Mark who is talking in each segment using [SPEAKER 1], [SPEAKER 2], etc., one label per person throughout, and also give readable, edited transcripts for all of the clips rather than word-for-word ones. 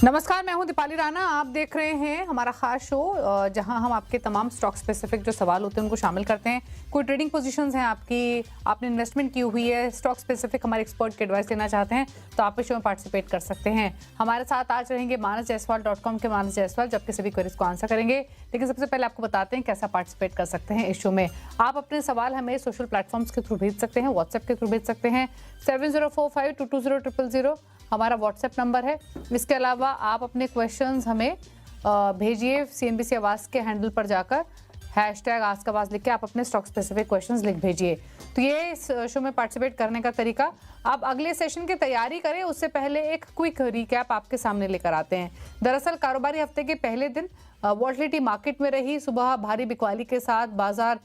[SPEAKER 1] नमस्कार, मैं हूं दीपाली राणा। आप देख रहे हैं हमारा खास शो जहां हम आपके तमाम स्टॉक स्पेसिफिक जो सवाल होते हैं उनको शामिल करते हैं। कोई ट्रेडिंग पोजीशंस हैं आपकी, आपने इन्वेस्टमेंट की हुई है, स्टॉक स्पेसिफिक हमारे एक्सपर्ट की एडवाइस लेना चाहते हैं तो आप इस शो में पार्टिसिपेट कर सकते हैं। हमारे साथ आज रहेंगे manasjaiswal.com के मानस जायसवाल, जबकि सभी क्वेरीज को आंसर करेंगे। लेकिन सबसे पहले आपको बताते हैं कैसा पार्टिसिपेट कर सकते हैं इस शो में। आप अपने सवाल हमें सोशल प्लेटफॉर्म्स के थ्रू भेज सकते हैं, व्हाट्सएप के थ्रू भेज सकते हैं। 7045220000 हमारा व्हाट्सएप नंबर है। इसके अलावा आप अपने क्वेश्चंस हमें भेजिए CNBC आवाज़ के हैंडल पर जाकर #आस्क लिख के आप अपने स्टॉक स्पेसिफिक क्वेश्चंस लिख भेजिए। तो ये इस शो में पार्टिसिपेट करने का तरीका। आप अगले सेशन की तैयारी करें उससे पहले एक क्विक रिकैप आपके सामने लेकर आते हैं। दरअसल कारोबारी हफ्ते के पहले दिन वॉलेटिलिटी मार्केट में रही। सुबह भारी बिकवाली के साथ बाजार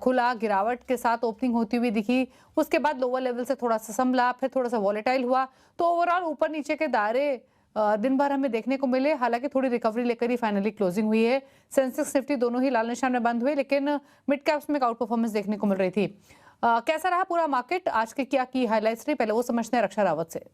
[SPEAKER 1] खुला, गिरावट के साथ ओपनिंग होती हुई दिखी। उसके बाद लोअर लेवल से थोड़ा सा संभला, फिर थोड़ा सा वॉलेटाइल हुआ। तो ओवरऑल ऊपर नीचे के दायरे दिन भर हमें देखने को मिले। हालांकि थोड़ी रिकवरी लेकर ही फाइनली क्लोजिंग हुई है। सेंसेक्स निफ्टी दोनों ही लाल निशान में बंद हुए, लेकिन मिड कैप्स में आउट परफॉर्मेंस देखने को मिल रही थी। कैसा रहा पूरा मार्केट, आज के क्या की हाईलाइट्स रही, पहले वो समझते हैं रक्षा रावत से।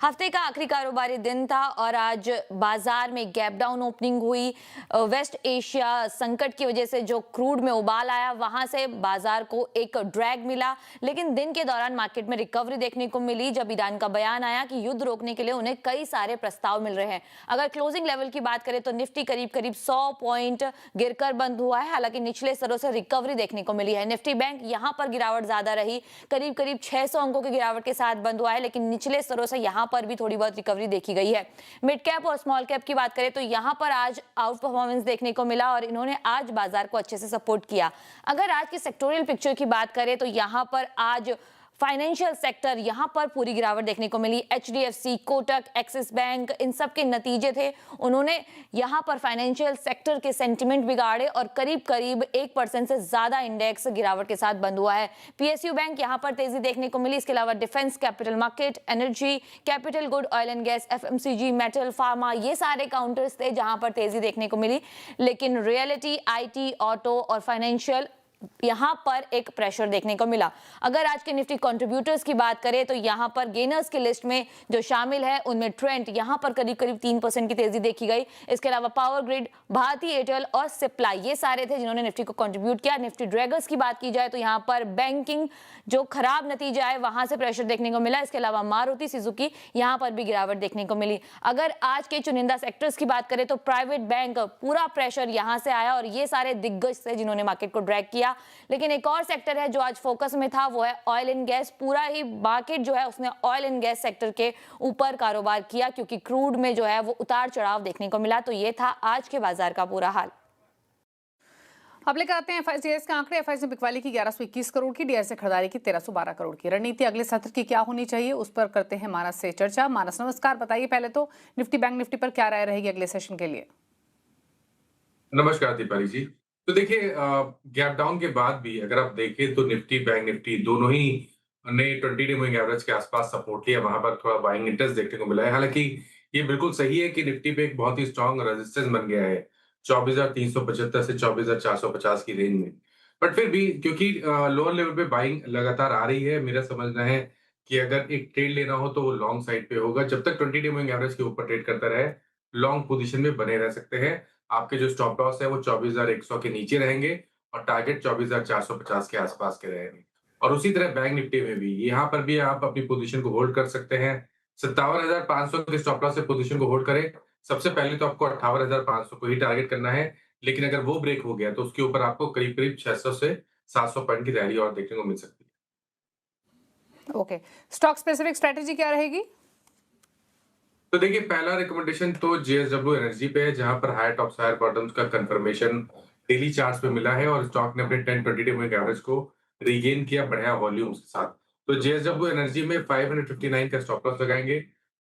[SPEAKER 2] हफ्ते का आखिरी कारोबारी दिन था और आज बाजार में गैप डाउन ओपनिंग हुई। वेस्ट एशिया संकट की वजह से जो क्रूड में उबाल आया, वहां से बाजार को एक ड्रैग मिला। लेकिन दिन के दौरान मार्केट में रिकवरी देखने को मिली जब ईरान का बयान आया कि युद्ध रोकने के लिए उन्हें कई सारे प्रस्ताव मिल रहे हैं। अगर क्लोजिंग लेवल की बात करें तो निफ्टी करीब करीब 100 पॉइंट गिरकर बंद हुआ है। हालांकि निचले स्तरों से रिकवरी देखने को मिली है। निफ्टी बैंक यहां पर गिरावट ज्यादा रही, करीब करीब 600 अंकों की गिरावट के साथ बंद हुआ है। लेकिन निचले स्तरों से यहां पर भी थोड़ी बहुत रिकवरी देखी गई है। मिड कैप और स्मॉल कैप की बात करें तो यहां पर आज आउट परफॉर्मेंस देखने को मिला और इन्होंने आज बाजार को अच्छे से सपोर्ट किया। अगर आज की सेक्टोरियल पिक्चर की बात करें तो यहां पर आज फाइनेंशियल सेक्टर यहां पर पूरी गिरावट देखने को मिली। HDFC, कोटक, एक्सिस बैंक, इन सब के नतीजे थे। उन्होंने यहां पर फाइनेंशियल सेक्टर के सेंटिमेंट बिगाड़े और करीब करीब 1% से ज्यादा इंडेक्स गिरावट के साथ बंद हुआ है। PSU बैंक यहां पर तेजी देखने को मिली। इसके अलावा defence, capital market, energy, capital good, oil and gas, FMCG, metal, pharma, ये सारे काउंटर्स थे जहां पर तेजी देखने को मिली। लेकिन रियलिटी, IT, ऑटो और फाइनेंशियल यहां पर एक प्रेशर देखने को मिला। अगर आज के निफ्टी कंट्रीब्यूटर्स की बात करें तो यहां पर गेनर्स की लिस्ट में जो शामिल है उनमें ट्रेंट यहां पर करीब करीब 3% की तेजी देखी गई। इसके अलावा पावर ग्रिड, भारती एयरटेल और सिप्ला, ये सारे थे जिन्होंने निफ्टी को कंट्रीब्यूट किया। निफ्टी ड्रैगर्स की बात की जाए तो यहां पर बैंकिंग जो खराब नतीजा है वहां से प्रेशर देखने को मिला। इसके अलावा मारुति सुजुकी, यहां पर भी गिरावट देखने को मिली। अगर आज के चुनिंदा सेक्टर्स की बात करें तो प्राइवेट बैंक, पूरा प्रेशर यहां से आया और ये सारे दिग्गज थे जिन्होंने मार्केट को ड्रैग किया। लेकिन एक और सेक्टर है जो आज फोकस में था, वो है ऑयल एंड गैस। पूरा ही मार्केट जो है उसने ऑयल एंड गैस सेक्टर के ऊपर कारोबार किया क्योंकि क्रूड में जो है वो उतार चढ़ाव देखने को मिला। तो ये था आज के बाजार का पूरा हाल।
[SPEAKER 1] अब लेकर आते हैं FIS के आंकड़े। FIS में बिकवाली की 1121 करोड़ की, DIS से खरीदारी की 1312 करोड़ की। रणनीति अगले सत्र की क्या होनी चाहिए, उस पर करते हैं मानस से चर्चा। मानस नमस्कार, बताइए पहले तो निफ्टी बैंक निफ्टी पर क्या राय रहेगी अगले सेशन के लिए।
[SPEAKER 3] नमस्कार दीपाली जी। तो देखिए, गैप डाउन के बाद भी अगर आप देखें तो निफ्टी बैंक निफ्टी दोनों ही ने 20 डे मूविंग एवरेज के आसपास सपोर्ट लिया। वहां पर थोड़ा बाइंग इंटरेस्ट देखने को मिला है। हालांकि ये बिल्कुल सही है कि निफ्टी पे एक बहुत ही स्ट्रांग रेजिस्टेंस बन गया है 24,375 से 24,450 की रेंज में। बट फिर भी क्योंकि लोअर लेवल पे बाइंग लगातार आ रही है, मेरा समझना है कि अगर एक ट्रेड लेना हो तो वो लॉन्ग साइड पे होगा। जब तक 20 डे मूविंग एवरेज के ऊपर ट्रेड करता रहे, लॉन्ग पोजीशन में बने रह सकते हैं। आपके जो स्टॉप लॉस है वो 24,100 के नीचे रहेंगे और टारगेट 24,450 के आसपास के रहेंगे। और उसी तरह बैंक निफ्टी में भी यहाँ पर भी आप अपनी पोजीशन को होल्ड कर सकते हैं। 57,500 के स्टॉप लॉस से पोजीशन को होल्ड करें। सबसे पहले तो आपको 58,500 को ही टारगेट करना है, लेकिन अगर वो ब्रेक हो गया तो उसके ऊपर आपको करीब करीब 600 से 700 पॉइंट की रैली और देखने को मिल सकती है।
[SPEAKER 1] ओके, स्टॉक स्पेसिफिक स्ट्रेटेजी क्या रहेगी?
[SPEAKER 3] तो देखिए, पहला रिकमेंडेशन तो JSW एनर्जी पे है, जहां पर हायर टॉप्स हायर बॉटम्स का कंफर्मेशन डेली चार्ट्स पे मिला है और स्टॉक ने अपने 10-20 डे मूविंग एवरेज को रीगेन किया बढ़िया वॉल्यूम्स के साथ। तो JSW एनर्जी में 559 का स्टॉप लॉस लगाएंगे।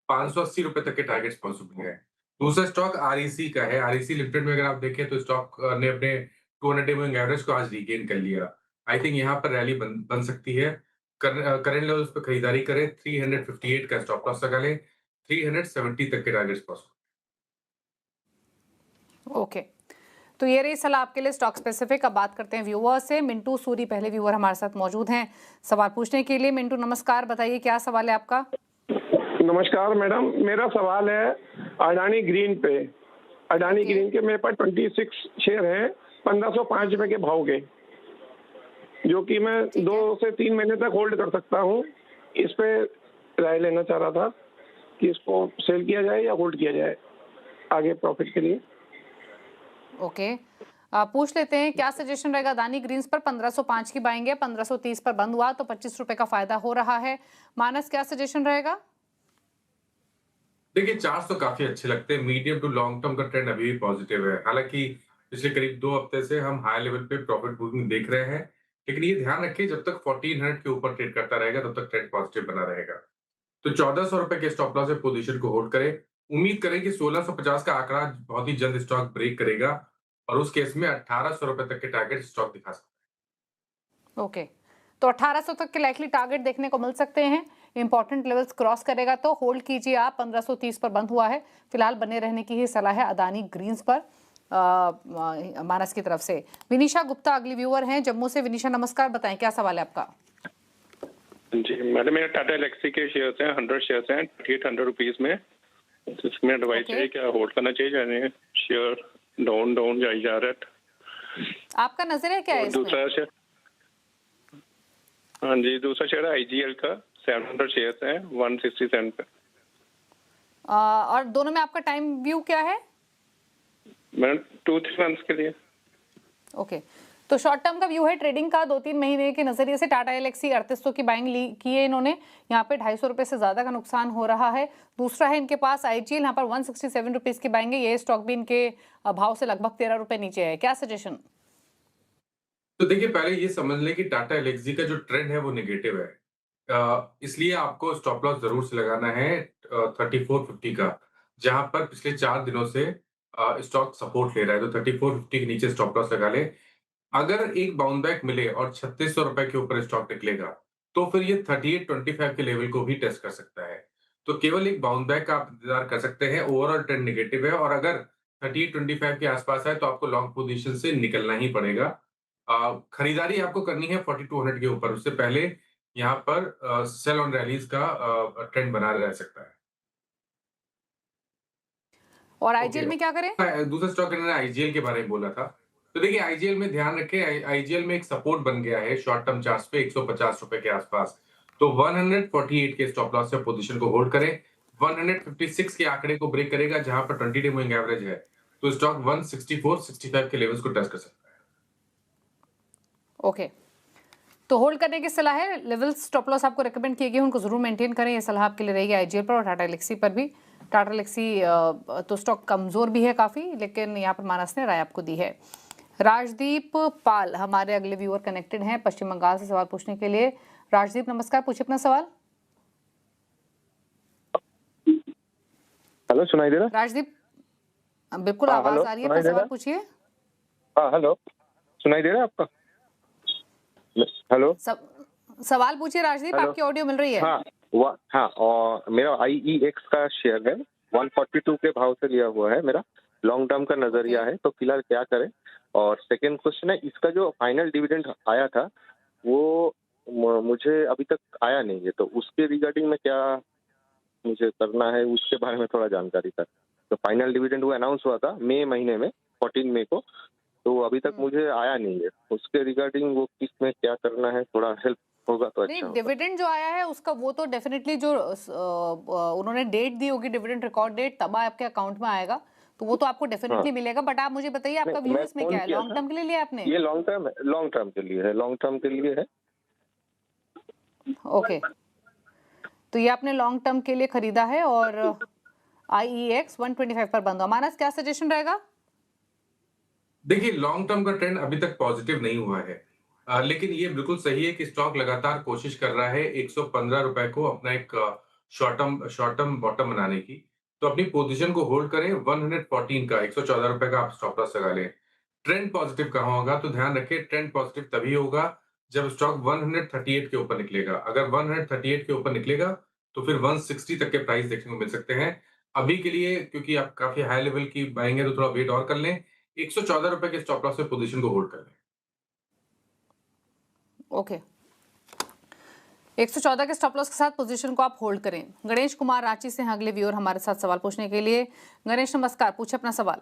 [SPEAKER 3] 580 रुपए तक के टारगेट्स पॉसिबल है। दूसरा स्टॉक REC का है। REC लिमिटेड में अगर आप देखें तो स्टॉक ने अपने 200 डे मूविंग एवरेज को आज रीगेन कर लिया। आई थिंक यहाँ पर रैली बन सकती है। करंट लेवल्स पे खरीदारी करें। 358 का स्टॉप लॉस लगा लें। 370 तक के टारगेट्स पॉसिबल।
[SPEAKER 1] ओके, तो ये रही सलाह आपके लिए स्टॉक स्पेसिफिक। अब बात करते हैं व्यूअर्स से। मिंटू सूरी पहले व्यूअर हमारे साथ मौजूद हैं सवाल पूछने के लिए। मिंटू नमस्कार, बताइए क्या सवाल है आपका।
[SPEAKER 4] नमस्कार मैडम, मेरा सवाल है अडानी ग्रीन पे। अडानी
[SPEAKER 1] ओके।
[SPEAKER 4] ग्रीन के मेरे पास 26 शेयर हैं 1505 रुपए के भाव के, जो कि मैं
[SPEAKER 1] ठीक
[SPEAKER 4] 2
[SPEAKER 1] है।
[SPEAKER 4] से 3 महीने तक होल्ड कर सकता हूँ। इस पे राय लेना चाह रहा था कि इसको सेल किया जाए या होल्ड किया जाए आगे प्रॉफिट के लिए।
[SPEAKER 1] ओके, पूछ लेते हैं क्या सजेशन रहेगा। अदानी ग्रीन्स पर 1505 की बाइंग है, 1530 पर बंद हुआ तो 25 रुपए का फायदा हो रहा है। मानस, क्या सजेशन रहेगा?
[SPEAKER 3] देखिए, चार्ट्स तो काफी अच्छे लगते हैं। मीडियम टू लॉन्ग टर्म का ट्रेंड अभी भी पॉजिटिव है। हालांकि पिछले करीब 2 हफ्ते से हम हाई लेवल पे प्रॉफिट बुकिंग देख रहे हैं, लेकिन ये ध्यान रखिए जब तक 1400 के ऊपर ट्रेड करता रहेगा तब तक ट्रेंड पॉजिटिव बना रहेगा। तो 1400 रुपए के स्टॉप लॉस से पोजीशन को होल्ड करें। उम्मीद करें कि 1650 का आंकड़ा बहुत ही जल्द स्टॉक ब्रेक करेगा और उस केस में 1800 रुपए तक के टारगेट स्टॉक दिखा सकता है।
[SPEAKER 1] ओके, तो 1800 तक के लाइकली टारगेट देखने को मिल सकते हैं। इंपॉर्टेंट लेवल्स क्रॉस करेगा तो होल्ड कीजिए आप। 1530 पर बंद हुआ है, फिलहाल बने रहने की ही सलाह है अदानी ग्रीन्स पर मानस की तरफ से। विनीशा गुप्ता अगली व्यूअर हैं जम्मू से। विनीशा नमस्कार, बताएं क्या सवाल है आपका?
[SPEAKER 5] जी मैडम, मेरे टाटा एलेक्सी के शेयर्स हैं, 100 शेयर्स हैं 3800 रुपीज में। तो इसमें एडवाइस
[SPEAKER 1] ओके।
[SPEAKER 5] चाहिए, क्या होल्ड करना चाहिए या नहीं? शेयर डाउन डाउन जाई जा रहा है।
[SPEAKER 1] आपका नजरिया क्या है
[SPEAKER 5] और
[SPEAKER 1] इसमें?
[SPEAKER 5] दूसरा शेयर, हाँ जी, दूसरा शेयर है आईजीएल का, 700 शेयर्स हैं 160 सेंट पे।
[SPEAKER 1] और दोनों में आपका टाइम व्यू क्या है?
[SPEAKER 5] मैडम 2-3 मंथ्स के लिए।
[SPEAKER 1] ओके, तो शॉर्ट टर्म का व्यू है ट्रेडिंग का 2-3 महीने के नजरिए से। टाटा एलेक्सी 3800 की बाइंग की है इन्होंने, यहाँ पे 250 रुपए से ज्यादा का नुकसान हो रहा है। दूसरा है इनके पास आईजीएल, यहाँ पर 167 रुपीज की बाइंग है। ये स्टॉक भी इनके भाव से लगभग 13 रुपए नीचे है। क्या सजेशन?
[SPEAKER 3] तो देखिए, पहले ये समझ लें कि टाटा एलेक्सी का जो ट्रेंड है वो नेगेटिव है। इसलिए आपको स्टॉप लॉस जरूर से लगाना है 3450 का, जहां पर पिछले 4 दिनों से स्टॉक सपोर्ट ले रहा है। तो 3450 के नीचे स्टॉप लॉस लगा ले। अगर एक बाउंस बैक मिले और 3600 रुपए के ऊपर स्टॉक निकलेगा तो फिर ये 3825 के लेवल को भी टेस्ट कर सकता है। तो केवल एक बाउंस बैक का आप इंतजार कर सकते हैं। ओवरऑल ट्रेंड नेगेटिव है और अगर 3825 के आसपास है तो आपको लॉन्ग पोजीशन से निकलना ही पड़ेगा। खरीदारी आपको करनी है 4200 के ऊपर। उससे पहले यहाँ पर सेल ऑन रैलीज का ट्रेंड बना रह सकता है।
[SPEAKER 1] और आईजीएल में क्या करें?
[SPEAKER 3] दूसरा स्टॉक इन्होंने आईजीएल के बारे में बोला था। तो देखिए, आईजीएल में ध्यान रखें, आईजीएल में एक सपोर्ट बन गया है शॉर्ट टर्म चार्ट्स पे 150 रुपए के आसपास। तो 148 के स्टॉप लॉस से पोजीशन को होल्ड करें। 156 के आंकड़े को ब्रेक करेगा जहां पर 20 डे मूविंग एवरेज है, तो स्टॉक 164-65 के लेवल्स को टच कर सकता है।
[SPEAKER 1] ओके, तो होल्ड करने की सलाह है। लेवल स्टॉप लॉस आपको रेकमेंड किए गए, उनको जरूर मेंटेन करें। ये सलाह आपके लिए रहेगी आईजीएल पर और टाटा एलेक्सी पर भी। टाटा एलेक्सी तो स्टॉक कमजोर भी है काफी, लेकिन यहाँ पर मानस ने राय आपको दी है। राजदीप पाल हमारे अगले व्यूअर कनेक्टेड हैं पश्चिम बंगाल से सवाल पूछने के लिए। राजदीप नमस्कार, पूछिए अपना सवाल।
[SPEAKER 6] हेलो, सुनाई दे रहा?
[SPEAKER 1] राजदीप, बिल्कुल
[SPEAKER 6] हाँ,
[SPEAKER 1] आवाज
[SPEAKER 6] हेलो,
[SPEAKER 1] आ रही है,
[SPEAKER 6] सुनाई
[SPEAKER 1] अपना
[SPEAKER 6] दे
[SPEAKER 1] सवाल
[SPEAKER 6] रहा?
[SPEAKER 1] पूछिए।
[SPEAKER 6] हाँ हेलो, सुनाई दे रहा है आपका? हेलो,
[SPEAKER 1] सवाल पूछिए राजदीप,
[SPEAKER 6] हेलो।
[SPEAKER 1] आपकी ऑडियो मिल रही है।
[SPEAKER 6] हाँ, और मेरा IEX का शेयर है 142 के भाव से लिया हुआ है। मेरा लॉन्ग टर्म का नजरिया है, तो फिलहाल क्या करें? और सेकंड क्वेश्चन है, इसका जो फाइनल डिविडेंड आया था वो मुझे अभी तक आया नहीं है, तो उसके रिगार्डिंग में क्या मुझे करना है, उसके बारे में थोड़ा जानकारी था। तो फाइनल डिविडेंड वो अनाउंस हुआ था मई महीने में, 14 मई को, तो अभी तक मुझे आया नहीं है। उसके रिगार्डिंग वो किस में क्या करना है, थोड़ा हेल्प होगा तो अच्छा
[SPEAKER 1] नहीं,
[SPEAKER 6] होगा।
[SPEAKER 1] डिविडेंड जो आया है उसका वो तो डेफिनेटली जो उन्होंने डेट दी होगी, डिविडेंड रिकॉर्ड डेट, तब आपके अकाउंट में आएगा, तो वो तो आपको डेफिनेटली मिलेगा। बट आप मुझे बताइए आपका व्यू
[SPEAKER 6] मैं
[SPEAKER 1] इसमें
[SPEAKER 6] फोन
[SPEAKER 1] क्या है?
[SPEAKER 6] किया
[SPEAKER 1] लॉन्ग
[SPEAKER 6] था।
[SPEAKER 1] टर्म के लिए लिया आपने?
[SPEAKER 6] ये लॉन्ग टर्म के लिए है, लॉन्ग टर्म के लिए है।
[SPEAKER 1] ओके, तो ये आपने लॉन्ग टर्म के लिए खरीदा है और IEX 125 पर बंद हुआ। मानस, क्या सजेशन रहेगा?
[SPEAKER 3] देखिए, लॉन्ग टर्म का ट्रेंड अभी तक पॉजिटिव नहीं हुआ है, लेकिन ये बिल्कुल सही है कि स्टॉक लगातार कोशिश कर रहा है 115 रुपए को अपना एक शॉर्ट टर्म बॉटम बनाने की। तो अपनी पोजीशन को होल्ड करें। 114 का 114 रुपए का आप स्टॉप लॉस लगा लें। ट्रेंड पॉजिटिव कहाँ होगा? तो ध्यान रखें, ट्रेंड पॉजिटिव तभी होगा जब स्टॉक 138 के ऊपर निकलेगा। अगर 138 के ऊपर निकलेगा तो फिर 160 तक के प्राइस देखने को मिल सकते हैं। अभी के लिए क्योंकि आप काफी हाई लेवल की बाइंग है तो थोड़ा वेट और कर लें। 114 रुपए के स्टॉप लॉस से पोजीशन को होल्ड कर लें।
[SPEAKER 1] ओके, 114 के स्टॉप लॉस के साथ पोजीशन को आप होल्ड करें। गणेश कुमार रांची से हैं अगले व्यूअर हमारे साथ सवाल पूछने के लिए। गणेश नमस्कार, पूछे अपना सवाल।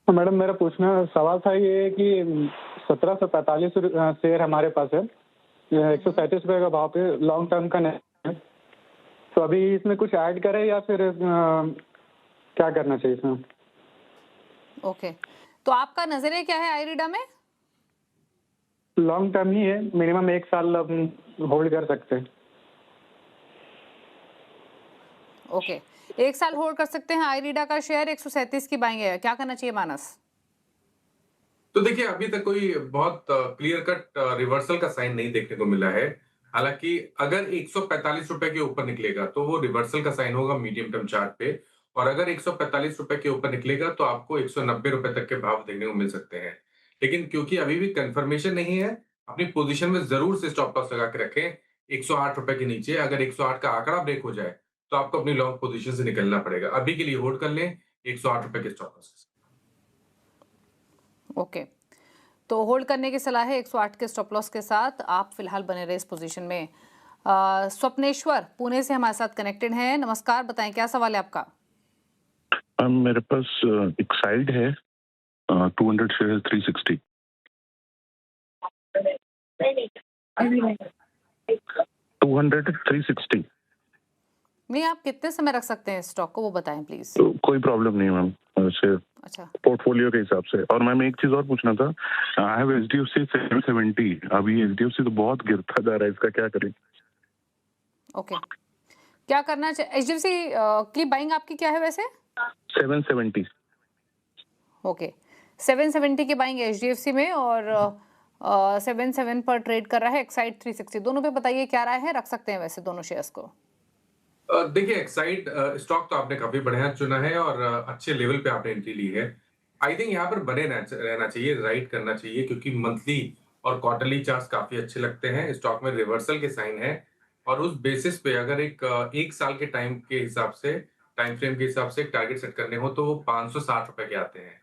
[SPEAKER 7] मैडम मेरा पूछना सवाल था ये कि 1745 शेयर हमारे पास है, 137 रुपये का भाव पे लॉन्ग टर्म का नहीं है, तो अभी इसमें कुछ ऐड करें या फिर क्या करना चाहिए इसमें?
[SPEAKER 1] ओके, तो आपका नजरिया क्या है आईरिडा में?
[SPEAKER 7] लॉन्ग टर्म ही है, मिनिमम 1 साल होल्ड कर सकते हैं।
[SPEAKER 1] ओके, 1 साल होल्ड कर सकते हैं। आईरिडा का शेयर 137 की बाइंग है, क्या करना चाहिए मानस?
[SPEAKER 3] तो देखिए अभी तक कोई बहुत क्लियर कट रिवर्सल का साइन नहीं देखने को मिला है। हालांकि अगर 145 रुपए के ऊपर निकलेगा तो वो रिवर्सल का साइन होगा मीडियम टर्म चार्ट पे, और अगर 145 रुपए के ऊपर निकलेगा तो आपको 190 रुपए तक के भाव देखने को मिल सकते हैं। लेकिन क्योंकि अभी भी कंफर्मेशन नहीं है, अपनी पोजीशन में जरूर से स्टॉप लॉस लगा के रखें 108 रुपए के नीचे। अगर 108 का आंकड़ा ब्रेक हो जाए तो आपको अपनी लॉन्ग पोजीशन से निकलना पड़ेगा। अभी के लिए होल्ड कर लें 108 रुपए के स्टॉप लॉस।
[SPEAKER 1] ओके, तो होल्ड करने की सलाह है 108 के स्टॉप लॉस के साथ। आप फिलहाल बने रहे इस पोजीशन में। स्वप्नेश्वर पुणे से हमारे साथ कनेक्टेड हैं। नमस्कार, बताएं क्या सवाल है आपका?
[SPEAKER 8] मेरे पास एक साइड है 200 शेयर 360। 200 360।
[SPEAKER 1] नहीं, आप कितने समय रख सकते हैं स्टॉक को वो बताएं प्लीज।
[SPEAKER 8] तो कोई प्रॉब्लम नहीं है मैम, वैसे
[SPEAKER 1] अच्छा,
[SPEAKER 8] पोर्टफोलियो के हिसाब से। और मैम एक चीज और पूछना था, आई हैव HDFC 770। अभी HDFC तो बहुत गिरता जा रहा है, इसका क्या करें?
[SPEAKER 1] ओके, क्या करना चाहिए? HDFC की बाइंग आपकी क्या है वैसे?
[SPEAKER 8] 770।
[SPEAKER 1] ओके, 770 की बाइंग HDFC में और 77 पर ट्रेड कर रहा है। एक्साइड 360, दोनों पे बताइए क्या राय है? रख सकते हैं वैसे दोनों शेयर्स को?
[SPEAKER 3] देखिए एक्साइड स्टॉक तो आपने काफी बढ़िया चुना है और अच्छे लेवल पे आपने एंट्री ली है। आई थिंक यहाँ पर बने रहना चाहिए, राइट करना चाहिए, क्योंकि मंथली और क्वार्टरली चार्ट्स काफी अच्छे लगते हैं। स्टॉक में रिवर्सल के साइन है और उस बेसिस पे अगर एक साल के टाइम के हिसाब से, टाइम फ्रेम के हिसाब से टारगेट सेट करने हो तो वो 560 रुपए के आते हैं।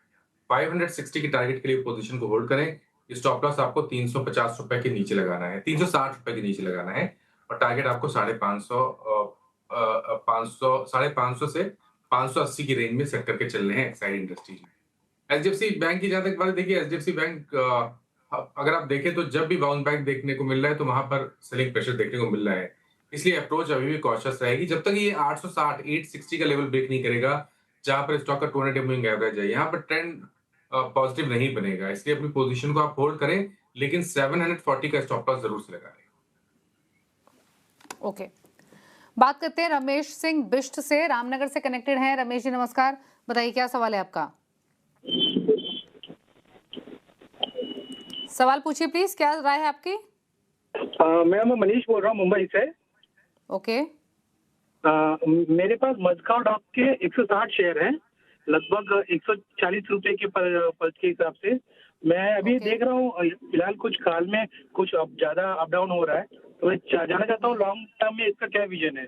[SPEAKER 3] 560 के टारगेट के लिए पोजीशन को होल्ड करें। स्टॉप लॉस आपको 350 रुपए के नीचे लगाना है, 360 रुपए के नीचे लगाना है, और टारगेट आपको 550 से 580 की रेंज में सेट करके चलने हैं एक्साइड इंडस्ट्रीज में। एचडीएफसी बैंक की जहां तक बात है, देखिए एचडीएफसी बैंक अगर आप देखें तो जब भी बाउंस बैक देखने को मिल रहा है तो वहां पर सेलिंग प्रेशर देखने को मिल रहा है। इसलिए अप्रोच अभी भी कॉशियस रहेगी जब तक ये 860 860 का लेवल ब्रेक नहीं करेगा, जहां पर स्टॉक का 200 मूविंग एवरेज है। यहाँ पर ट्रेंड पॉजिटिव नहीं बनेगा, इसलिए अपनी पोजीशन को आप होल्ड करें, लेकिन 740 का स्टॉप लॉस जरूर से लगाएं।
[SPEAKER 1] ओके, बात करते हैं रमेश सिंह बिष्ट से, रामनगर से कनेक्टेड हैं। रमेश जी नमस्कार, बताइए क्या सवाल है आपका? सवाल पूछिए प्लीज, क्या राय है आपकी?
[SPEAKER 9] मैं मनीष बोल रहा हूँ मुंबई से।
[SPEAKER 1] ओके,
[SPEAKER 9] मेरे पास मस्काओ डॉक के 160 शेयर हैं, लगभग 140 रुपए के पल्स के हिसाब से। मैं अभी देख रहा हूँ फिलहाल कुछ काल में कुछ ज्यादा अप डाउन हो रहा है, तो मैं जानना चाहता हूँ लॉन्ग टर्म में इसका क्या विजन है?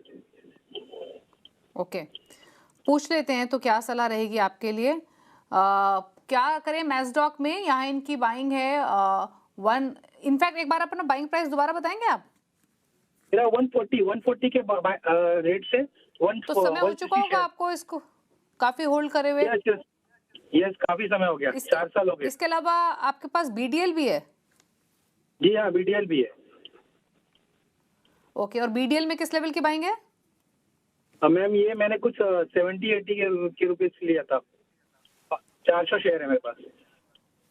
[SPEAKER 1] ओके, पूछ लेते हैं तो क्या सलाह रहेगी आपके लिए। क्या करें मैस्डॉक में? यहाँ इनकी बाइंग है इनफैक्ट एक बार अपना बाइंग प्राइस दोबारा बताएंगे आप?
[SPEAKER 9] मेरा 140 के रेट से
[SPEAKER 1] तो समय हो चुका होगा आपको इसको काफी होल्ड करे हुए।
[SPEAKER 9] यस, काफी समय हो गया, 4 साल हो गए।
[SPEAKER 1] इसके अलावा आपके पास BDL भी है?
[SPEAKER 9] जी हाँ, BDL भी है।
[SPEAKER 1] ओके, और BDL में किस लेवल की बाइंग है?
[SPEAKER 9] मैम ये मैंने कुछ 70-80 के रुपए लिया था, 400 शेयर है मेरे पास।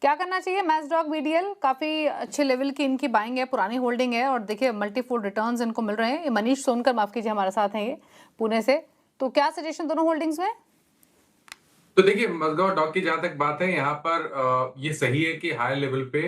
[SPEAKER 1] क्या करना चाहिए? मैस्डॉक BDL काफी अच्छे लेवल की इनकी बाइंग है, पुरानी होल्डिंग है और देखिए मल्टीफोल्ड रिटर्न्स इनको मिल रहे हैं। मनीष सोनकर माफ कीजिए हमारे साथ हैं ये पुणे से, तो क्या सजेशन दोनों होल्डिंग्स में?
[SPEAKER 3] तो देखिए मस्काओ डॉक की जहां तक बात है, यहाँ पर ये सही है कि हाई लेवल पे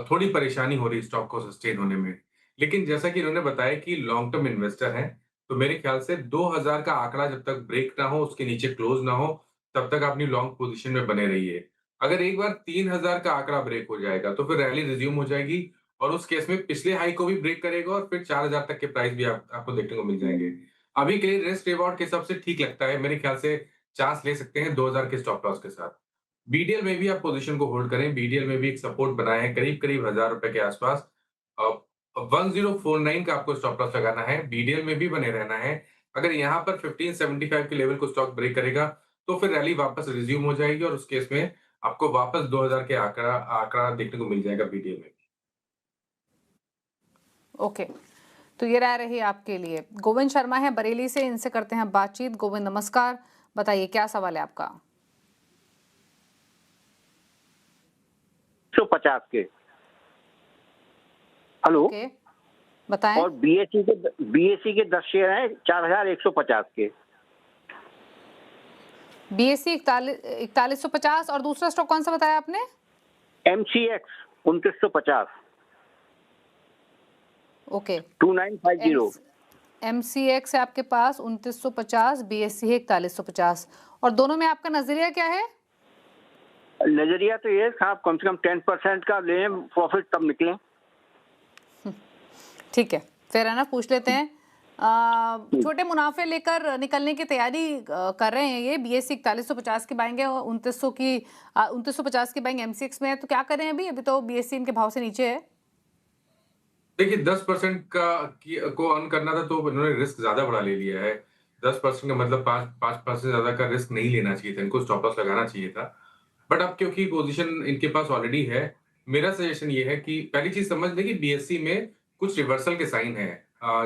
[SPEAKER 3] थोड़ी परेशानी हो रही है स्टॉक को सस्टेन होने में, लेकिन जैसा कि इन्होंने बताया कि लॉन्ग टर्म इन्वेस्टर हैं, तो मेरे ख्याल से 2000 का आंकड़ा जब तक ब्रेक ना हो, उसके नीचे क्लोज ना हो, तब तक अपनी लॉन्ग पोजीशन में बने रहिए। अगर एक बार 3000 का आंकड़ा ब्रेक हो जाएगा तो फिर रैली रिज्यूम हो जाएगी और उस केस में पिछले हाई को भी ब्रेक करेगा और फिर 4000 तक के प्राइस भी आपको देखने को मिल जाएंगे। अभी के लिए रिस्क रिवॉर्ड के हिसाब से ठीक लगता है, मेरे ख्याल से चांस ले सकते हैं 2000 के स्टॉप लॉस के साथ। बीडीएल में भी आप पोजीशन को होल्ड करें, बीडीएल में भी एक सपोर्ट बनाए हैं करीब 1000 रुपए के आसपास। 1049 का आपको स्टॉप लॉस लगाना है, बीडीएल में भी बने रहना है। अगर यहाँ पर 1575 के लेवल को स्टॉक ब्रेक करेगा तो फिर रैली वापस रिज्यूम हो जाएगी और उस केस में आपको वापस 2000 के आंकड़ा देखने को मिल जाएगा बीडीएल में।
[SPEAKER 1] ओके, तो ये राय रही आपके लिए। गोविंद शर्मा है बरेली से, इनसे करते हैं बातचीत। गोविंद नमस्कार, बताइए क्या सवाल है आपका?
[SPEAKER 10] 150 के। हेलो,
[SPEAKER 1] ओके, बताएं।
[SPEAKER 10] और बीएससी के 10 शेयर हैं 4150 के।
[SPEAKER 1] बीएससी 4150 और दूसरा स्टॉक कौन सा बताया आपने?
[SPEAKER 10] एमसीएक्स 2950।
[SPEAKER 1] ओके,
[SPEAKER 10] 2950।
[SPEAKER 1] एमसीएक्स है आपके पास 2950, बीएससी है 4150, और दोनों में आपका नजरिया क्या है?
[SPEAKER 10] नजरिया तो ये आप कम से कम 10% का लें, प्रॉफिट तब निकले।
[SPEAKER 1] ठीक है, फिर है ना, पूछ लेते हैं। छोटे मुनाफे लेकर निकलने की तैयारी कर रहे हैं ये। बीएससी 4150 की बाइंग है और 2950 की बाइंग एमसीएक्स में है, तो क्या करें अभी तो बीएससी इनके भाव से नीचे है।
[SPEAKER 3] देखिए 10% को अर्न करना था तो इन्होंने रिस्क ज्यादा बढ़ा ले लिया है। 10% का मतलब 5% ज्यादा का रिस्क नहीं लेना चाहिए था, इनको स्टॉप लॉस लगाना चाहिए था। बट अब क्योंकि पोजीशन इनके पास ऑलरेडी है, मेरा सजेशन ये है कि पहली चीज समझ लें कि बीएससी में कुछ रिवर्सल के साइन है,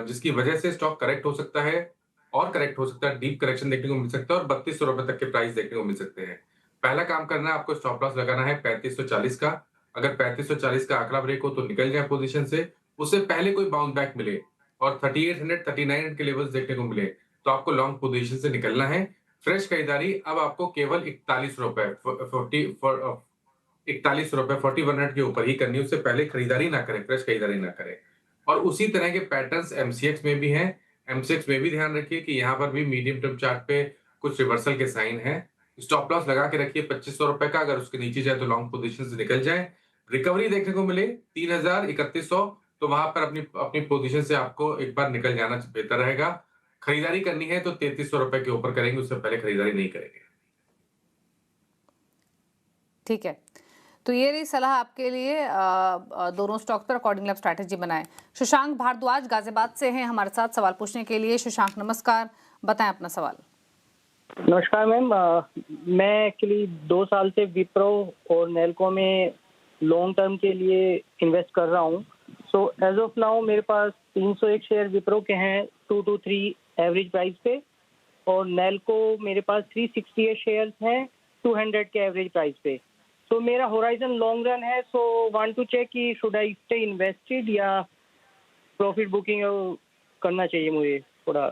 [SPEAKER 3] जिसकी वजह से स्टॉक करेक्ट हो सकता है और करेक्ट हो सकता है, डीप करेक्शन देखने को मिल सकता है और 3200 रुपए तक के प्राइस देखने को मिल सकते हैं। पहला काम करना है आपको स्टॉप लॉस लगाना है 3540 का। अगर 3540 का आंकड़ा ब्रेक हो तो निकल जाए पोजीशन से, उससे पहले कोई बाउंस बैक मिले और 3800 3900 के लेवल्स देखने को मिले तो आपको लॉन्ग पोजीशन से निकलना है। फ्रेश खरीदारी अब आपको केवल 41 रुपए 41 के ऊपर ही करनी है, उससे पहले खरीदारी ना करें, फ्रेश खरीदारी ना करें। और उसी तरह के पैटर्न्स एमसीएक्स में भी हैं। एमसीएक्स में भी ध्यान रखिए कि यहाँ पर भी मीडियम टर्म चार्ट पे कुछ रिवर्सल के साइन है। स्टॉप लॉस लगा के रखिए 2500 रुपए का, अगर उसके नीचे जाए तो लॉन्ग पोजीशन से निकल जाए। रिकवरी देखने को मिले 3000 3100 तो वहां पर अपनी पोजीशन से आपको एक बार निकल जाना बेहतर रहेगा। खरीदारी करनी है तो 3300 रुपए के ऊपर करेंगे, उससे पहले खरीदारी नहीं करेंगे।
[SPEAKER 1] ठीक है, तो ये रही सलाह आपके लिए। दोनों स्टॉक पर अकॉर्डिंगली आप स्ट्रैटेजी बनाएं। शशांक भारद्वाज गाजियाबाद से हैं हमारे साथ सवाल पूछने के लिए। शशांक नमस्कार, बताएं अपना सवाल।
[SPEAKER 11] नमस्कार मैम, मैं एक्चुअली 2 साल से विप्रो और नेल्को में लॉन्ग टर्म के लिए इन्वेस्ट कर रहा हूँ। सो एज ऑफ नाउ मेरे पास 301 शेयर विप्रो के हैं 223 एवरेज प्राइस पे, और नेल्को मेरे पास 368 शेयर्स हैं 200 के एवरेज प्राइस पे। तो मेरा होराइजन लॉन्ग रन है, सो वांट टू चेक कि शुड आई स्टे इन्वेस्टेड या प्रॉफिट बुकिंग करना चाहिए मुझे। थोड़ा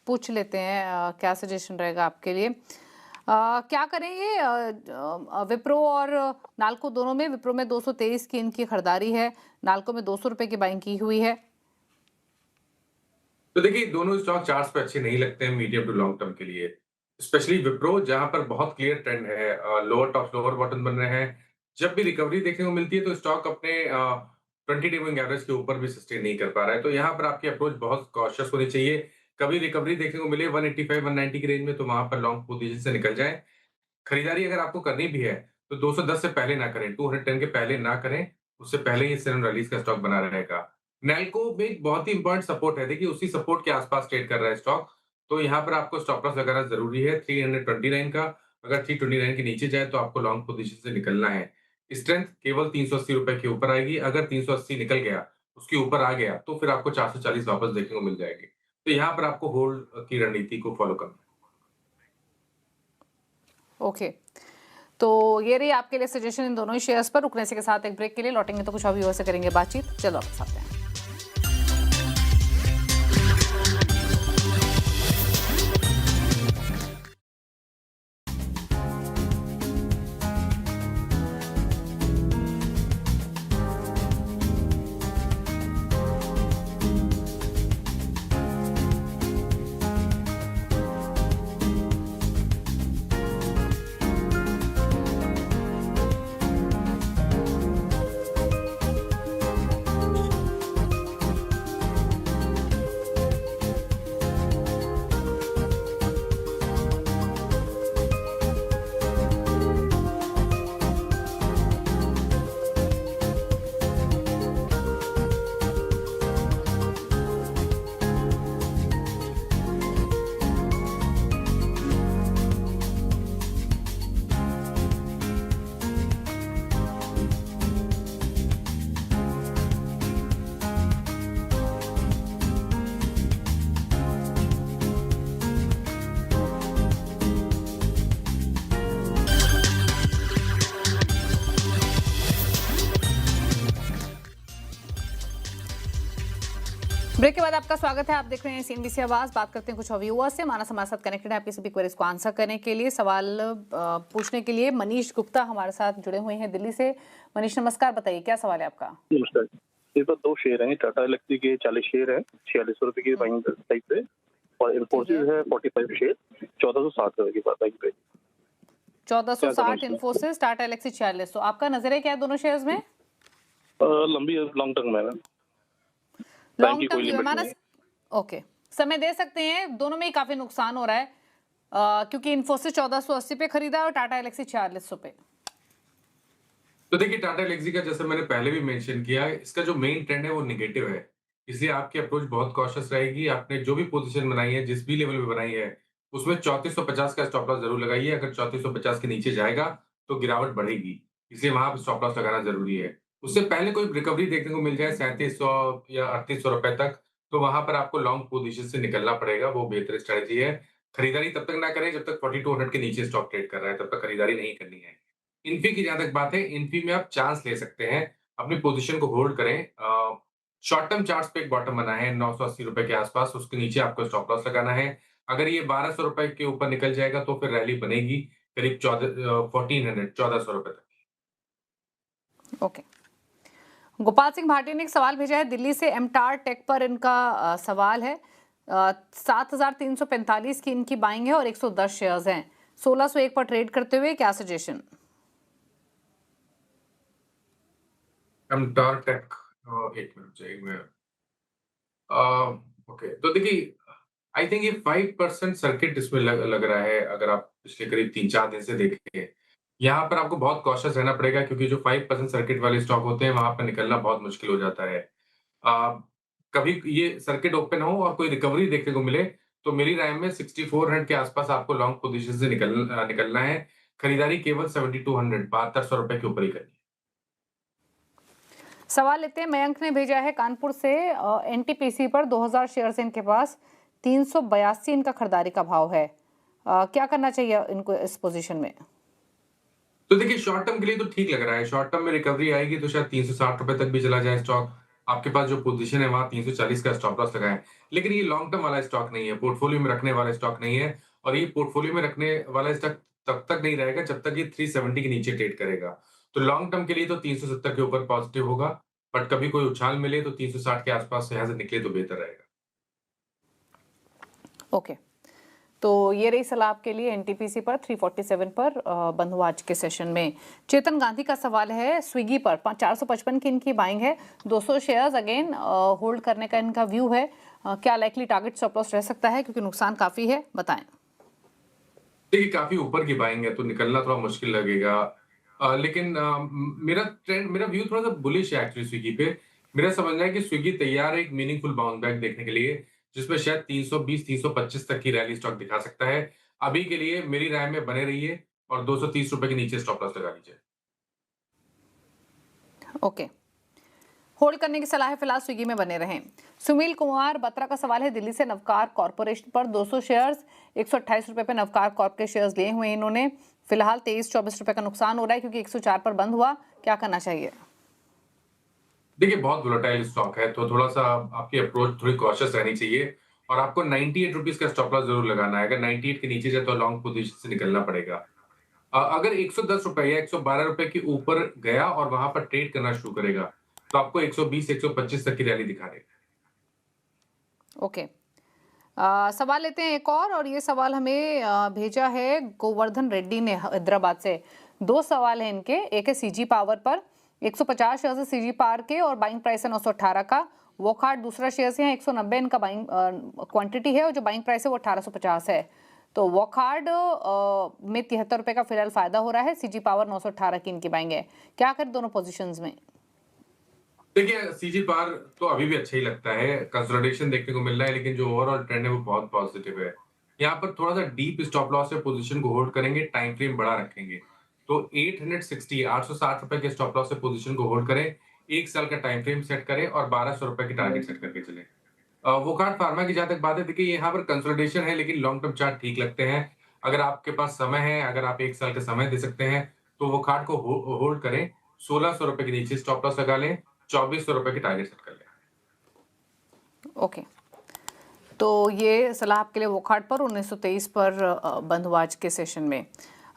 [SPEAKER 1] पूछ लेते हैं क्या सजेशन रहेगा आपके लिए। क्या करें ये विप्रो और नाल्को दोनों में? विप्रो में 223 की इनकी खरीदारी है, नाल्को में 200 रुपए की बाइंग की हुई है।
[SPEAKER 3] तो देखिए दोनों स्टॉक चार्ट्स पे अच्छे नहीं लगते हैं मीडियम टू लॉन्ग टर्म के लिए, स्पेशली विप्रो जहां पर बहुत क्लियर ट्रेंड है, लोअर टॉप लोअर बॉटम बन रहे हैं। जब भी रिकवरी देखने को मिलती है तो स्टॉक अपने 20 डे मूविंग एवरेज के ऊपर भी सस्टेन नहीं कर पा रहा है, तो यहाँ पर आपकी अप्रोच बहुत कॉशियस होनी चाहिए। कभी रिकवरी देखने को मिले 185 190 की रेंज में तो वहां पर लॉन्ग पोजीशन से निकल जाए। खरीदारी अगर आपको करनी भी है तो 210 से पहले ना करें, 210 के पहले ना करें, उससे पहले ही सिर्फ रिलीज का स्टॉक बना रहेगा। नेल्को में एक बहुत ही इंपॉर्टेंट सपोर्ट है, देखिए उसी सपोर्ट के आसपास ट्रेड कर रहा है स्टॉक, तो यहाँ पर आपको स्टॉप लॉस लगाना जरूरी है 329 का। अगर 329 के नीचे जाए तो आपको लॉन्ग पोजीशन से निकलना है। स्ट्रेंथ केवल 380 रुपए के ऊपर आएगी, अगर 380 निकल गया, उसके ऊपर आ गया तो फिर आपको 440 वापस देखने को मिल जाएगी। तो यहाँ पर आपको होल्ड की रणनीति को फॉलो करना है।
[SPEAKER 1] ओके, तो ये रही आपके लिए सजेशन इन दोनों ही शेयर्स पर। रुकने से के साथ एक ब्रेक के लिए लौटेंगे तो कुछ अभी और से करेंगे बातचीत। चलो आपके साथ हैं। ब्रेक के बाद आपका स्वागत है। आप देख रहे हैं सीएनबीसी आवाज। बात करते हैं कुछ व्यूअर्स से। मानस हमारे साथ कनेक्टेड है आपकी सभी क्वेरीज को आंसर करने के लिए। सवाल पूछने के लिए मनीष गुप्ता हमारे साथ जुड़े हुए हैं दिल्ली से। मनीष नमस्कार, बताइए क्या सवाल है आपका।
[SPEAKER 12] नमस्कार। ये तो 2 शेयर हैं, टाटा इलेक्ट्रिक के 40 शेयर है, 4600 रुपए की बाइंग प्राइस पे, और इन्फोसिस है 45 शेयर 1460 रुपए की बाइंग पे।
[SPEAKER 1] 1460 इन्फोसिस, टाटा इलेक्ट्रिक 4600। आपका नजरिया क्या है दोनों शेयर्स में?
[SPEAKER 12] लंबी लॉन्ग टर्म में
[SPEAKER 1] लॉन्ग टर्म व्यू मानस। ओके, समय दे सकते हैं। दोनों में ही काफी नुकसान हो रहा है क्योंकि इन्फोसिस 1480 पे खरीदा है और टाटा इलेक्ट्रिक 4600 पे।
[SPEAKER 3] तो देखिए टाटा एलेक्सी का जैसे मैंने पहले भी मेंशन किया है, इसका जो मेन ट्रेंड है वो नेगेटिव है, इसलिए आपकी अप्रोच बहुत कॉशियस रहेगी। आपने जो भी पोजीशन बनाई है, जिस भी लेवल पे बनाई है, उसमें 3450 का स्टॉप लॉस जरूर लगाइए। अगर 3450 के नीचे जाएगा तो गिरावट बढ़ेगी, इसलिए वहां पर स्टॉप लॉस लगाना जरूरी है। उससे पहले कोई रिकवरी देखने को मिल जाए 3700 या 3800 रुपए तक, तो वहां पर आपको लॉन्ग पोजीशन से निकलना पड़ेगा, वो बेहतर स्ट्रेटेजी है। खरीदारी तब तक ना करें जब तक 4200 के नीचे स्टॉक ट्रेड कर रहा है, तब तक खरीदारी नहीं करनी है। इन्फी की जहां तक बात है, इन्फी में आप चांस ले सकते हैं, अपनी पोजीशन को होल्ड करें। शॉर्ट टर्म चार्ट्स पे एक बॉटम बना है 980 रुपए के आसपास, उसके नीचे आपको स्टॉप लॉस लगाना है। अगर ये 1200 रुपए के ऊपर निकल जाएगा तो फिर रैली बनेगी करीब 1400 रुपए तक।
[SPEAKER 1] ओके, गोपाल सिंह भाटिया ने एक सवाल भेजा है दिल्ली से। एमटार टेक पर इनका सवाल है। 7345 की इनकी बाइंग है और 110 शेयर्स हैं। 1601 पर ट्रेड करते हुए क्या सजेशन?
[SPEAKER 3] एमटार टेक, एक मिनट। ओके, तो देखिए आई थिंक ये 5% सर्किट इसमें लग रहा है। अगर आप पिछले करीब 3-4 दिन से देखें, यहाँ पर आपको बहुत कॉशियस रहना पड़ेगा, क्योंकि जो 5% सर्किट वाले स्टॉक होते हैं वहां पर निकलना बहुत मुश्किल हो जाता है। कभी ये सर्किट ओपन हो और कोई रिकवरी देखने को मिले तो मेरी राय में 6400 के आसपास आपको लॉन्ग पोजीशन से निकलना है। खरीदारी केवल 7200 7200 रुपए के ऊपर ही करनी है।
[SPEAKER 1] सवाल लेते हैं, मयंक ने भेजा है कानपुर से। एनटीपीसी पर 2000 शेयर्स इनके पास, 382 इनका खरीदारी का भाव है। क्या करना चाहिए इनको इस पोजीशन में?
[SPEAKER 3] तो देखिए शॉर्ट टर्म के लिए तो ठीक लग रहा है। शॉर्ट टर्म में रिकवरी आएगी तो शायद 360 रुपए तक भी चला जाए स्टॉक। आपके पास जो पोजीशन है वहां 340 का स्टॉप लॉस लगाएं। लेकिन ये लॉन्ग टर्म वाला स्टॉक नहीं है, पोर्टफोलियो में रखने वाला स्टॉक नहीं है, और ये पोर्टफोलियो में रखने वाला स्टॉक तब तक नहीं रहेगा जब तक ये 370 के नीचे ट्रेड करेगा। तो लॉन्ग टर्म के लिए तो 370 के ऊपर पॉजिटिव होगा, बट कभी कोई उछाल मिले तो 360 के आसपास से यहाँ से निकले तो बेहतर रहेगा।
[SPEAKER 1] ओके, तो ये रही सलाह आपके लिए एनटीपीसी पर 347 पर बंद हुआ आज के सेशन में। चेतन गांधी का सवाल है स्विगी पर 455 की इनकी बाइंग है, 200 शेयर्स अगेन होल्ड करने का इनका व्यू है। क्या लाइकली टारगेट स्टॉप लॉस रह सकता है क्योंकि नुकसान काफी है, बताएं।
[SPEAKER 3] देखिए काफी ऊपर की बाइंग है तो निकलना थोड़ा मुश्किल लगेगा, लेकिन मेरा व्यू थोड़ा सा बुलिश है एक्चुअली स्विगी पे। मेरा समझना है कि स्विगी तैयार है एक मीनिंगफुल बाउंस बैक देखने के लिए, जिसमें शायद 320-325 तक की रैली स्टॉक दिखा सकता है। अभी के लिए मेरी राय में बने रहिए और 230 रुपए के नीचे स्टॉप लॉस लगा लीजिए।
[SPEAKER 1] ओके, होल्ड करने की सलाह है, फिलहाल स्विगी में बने रहें। सुनील कुमार बत्रा का सवाल है दिल्ली से नवकार कॉर्पोरेशन पर 200 शेयर्स, 128 रुपए पे नवकार कॉर्प के शेयर्स लिए हुए इन्होंने। फिलहाल 23-24 रुपए का नुकसान हो रहा है क्योंकि 104 पर बंद हुआ। क्या करना चाहिए?
[SPEAKER 3] देखिए बहुत वोलेटाइल स्टॉक है तो थोड़ा सा आपकी अप्रोच थोड़ी कॉशियस रहनी चाहिए, और आपको 98 रुपीज का स्टॉप लॉस जरूर लगाना है। अगर 98 के नीचे जाए तो लॉन्ग पोजीशन से निकलना पड़ेगा। अगर 110 रुपए या 112 रुपए के ऊपर गया और वहां पर ट्रेड करना शुरू करेगा तो आपको 120-125 तक की रैली दिखा देगा।
[SPEAKER 1] ओके, सवाल लेते हैं एक और ये सवाल हमें भेजा है गोवर्धन रेड्डी ने हैदराबाद से। 2 सवाल हैं इनके। एक है सीजी पावर पर 150 शेयर है सीजी पावर के और बाइंग प्राइस है 918 का। वोकहार्ट दूसरा शेयर है 190 इनका बाइंग क्वांटिटी है और जो बाइंग प्राइस है वो 1850 है। तो वोकहार्ट में 73 रुपए का फिलहाल फायदा हो रहा है, सीजी पावर 918 की इनकी बाइंग है। क्या करें दोनों पोजीशंस में?
[SPEAKER 3] देखिए सीजी पावर तो अभी भी अच्छा ही लगता है, कंसोलिडेशन देखने को मिल रहा है, लेकिन जो ओवरऑल ट्रेंड है वो बहुत पॉजिटिव है। यहाँ पर थोड़ा सा डीप स्टॉप लॉस से पोजीशन को होल्ड करेंगे, टाइम फ्रेम बड़ा रखेंगे तो 860 रुपए के स्टॉप लॉस से पोजीशन को होल्ड करें, 1 साल का टाइम फ्रेम सेट करें और 1200 रुपए की टारगेट सेट करके चले। वोकहार्ट फार्मा की जहां तक बात है, देखिए यहाँ पर कंसोलिडेशन है लेकिन लॉन्ग टर्म चार्ट ठीक लगते हैं। अगर आपके पास समय है, अगर आप 1 साल का समय दे सकते हैं तो वोकहार्ट को होल्ड करें, 1600 रुपए के नीचे स्टॉप लॉस लगा लें, 2400 रुपए की टारगेट सेट कर लें।
[SPEAKER 1] ओके, तो ये सलाह आपके लिए वोकहार्ट पर 1923 पर बंद हुआ आज के सेशन में।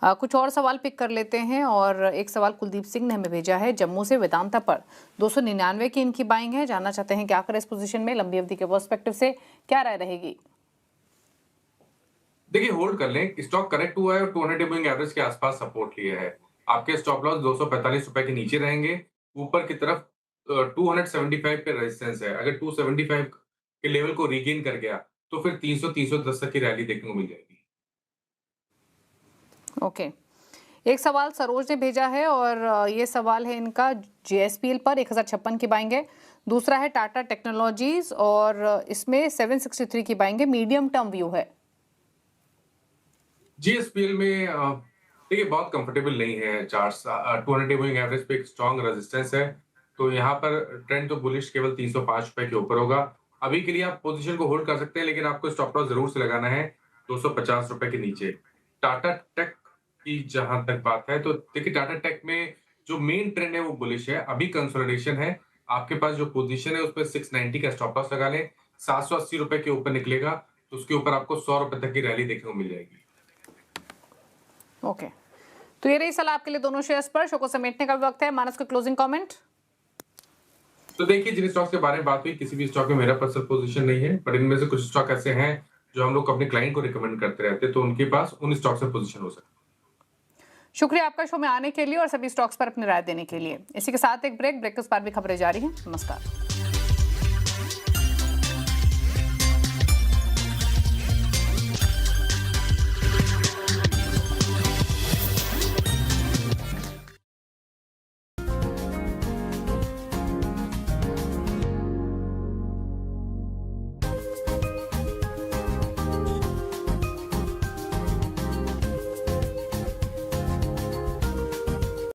[SPEAKER 1] कुछ और सवाल पिक कर लेते हैं। और एक सवाल कुलदीप सिंह ने हमें भेजा है जम्मू से। वेदांता पर 299 की इनकी बाइंग है, जानना चाहते हैं क्या करें इस पोजीशन में, लंबी अवधि के पर्सपेक्टिव से क्या राय रहेगी?
[SPEAKER 3] देखिए होल्ड कर लें, स्टॉक करेक्ट हुआ है और 200 डे मूविंग एवरेज के आसपास सपोर्ट लिया है। आपके स्टॉप लॉस 245 रुपए के नीचे रहेंगे, ऊपर की तरफ 275 पे रेजिस्टेंस है। अगर 275 के लेवल को रीगेन कर गया तो फिर 300-310 तक की रैली देखने को मिल जाएगी।
[SPEAKER 1] ओके, एक सवाल सरोज ने भेजा है और ये सवाल है इनका JSPL पर 1056 की बाइंग है। दूसरा है टाटा टेक्नोलॉजीज और इसमें 763 की बाइंग है, मीडियम टर्म व्यू है।
[SPEAKER 3] GSPL में देखिए बहुत कंफर्टेबल नहीं है चार्ट्स। 200 डे मूविंग एवरेज पे एक स्ट्रॉन्ग रेजिस्टेंस है, तो यहाँ पर ट्रेंड तो बुलिश केवल 305 रुपए के ऊपर होगा। अभी के लिए आप पोजीशन को होल्ड कर सकते हैं, लेकिन आपको स्टॉप लॉस जरूर से लगाना है 250 रुपए के नीचे। टाटा टेक की जहां तक बात है तो देखिए टाटा टेक में जो मेन ट्रेंड है वो बुलिश है। अभी कंसोलिडेशन है, आपके पास जो पोजीशन है उस पर 690 का स्टॉप लॉस लगा लें। 780 रुपए के ऊपर निकलेगा तो उसके ऊपर आपको 100 रुपए तक की रैली देखने को मिल जाएगी।
[SPEAKER 1] ओके, तो ये रही सलाह आपके लिए दोनों शेयर्स पर। शो को समेटने का भी वक्त है। मानस का क्लोजिंग कमेंट।
[SPEAKER 3] तो देखिए जिन स्टॉक्स के बारे में बात हुई, किसी भी स्टॉक में मेरा पर्सनल पोजीशन नहीं है, पर इनमें से कुछ स्टॉक ऐसे हैं जो हम लोग अपने क्लाइंट को रिकमेंड करते रहते हैं, तो उनके पास उन स्टॉक से पोजीशन हो सकती है।
[SPEAKER 1] शुक्रिया आपका शो में आने के लिए और सभी स्टॉक्स पर अपनी राय देने के लिए। इसी के साथ एक ब्रेक के उस पार भी खबरें जारी हैं। नमस्कार।